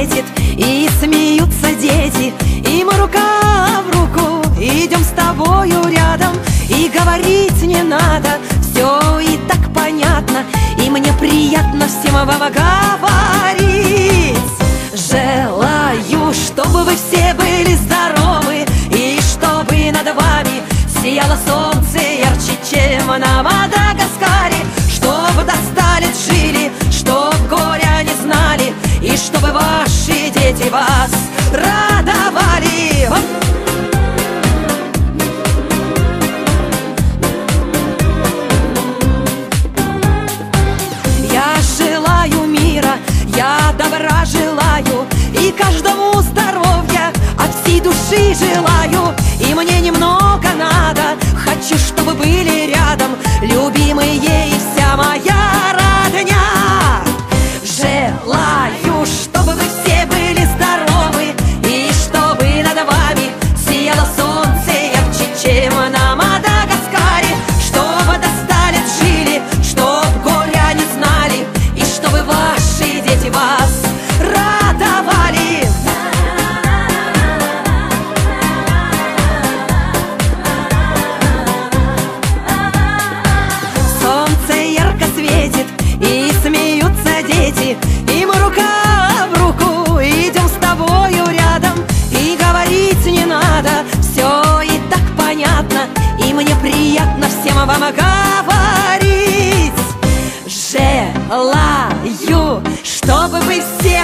светит, и смеются дети, и мы рука в руку идем с тобою рядом. И говорить не надо, все и так понятно, и мне приятно всем вам говорить. Желаю, чтобы вы все были здоровы, и чтобы над вами сияло солнце ярче, чем на Мадагаскаре. Чтоб до 100 лет жили, чтоб горя не знали, и чтобы ваши дети вас радовали. Я желаю мира, я добра желаю, и каждому здоровья от всей души желаю. И мне немного надо, хочу, чтобы были рядом любимые и вся моя родня. Желаю, чтобы вы все были здоровы, и чтобы над вами сияло солнце ярче, чем на Мадагаскаре. Чтобы до 100 лет жили, чтоб горя не знали, и чтобы ваши дети вас радовали. Солнце ярко светит, и смеются дети, и мы рука в руку идем с тобою рядом. И говорить не надо, все и так понятно, и мне приятно всем вам говорить. Желаю, чтобы вы все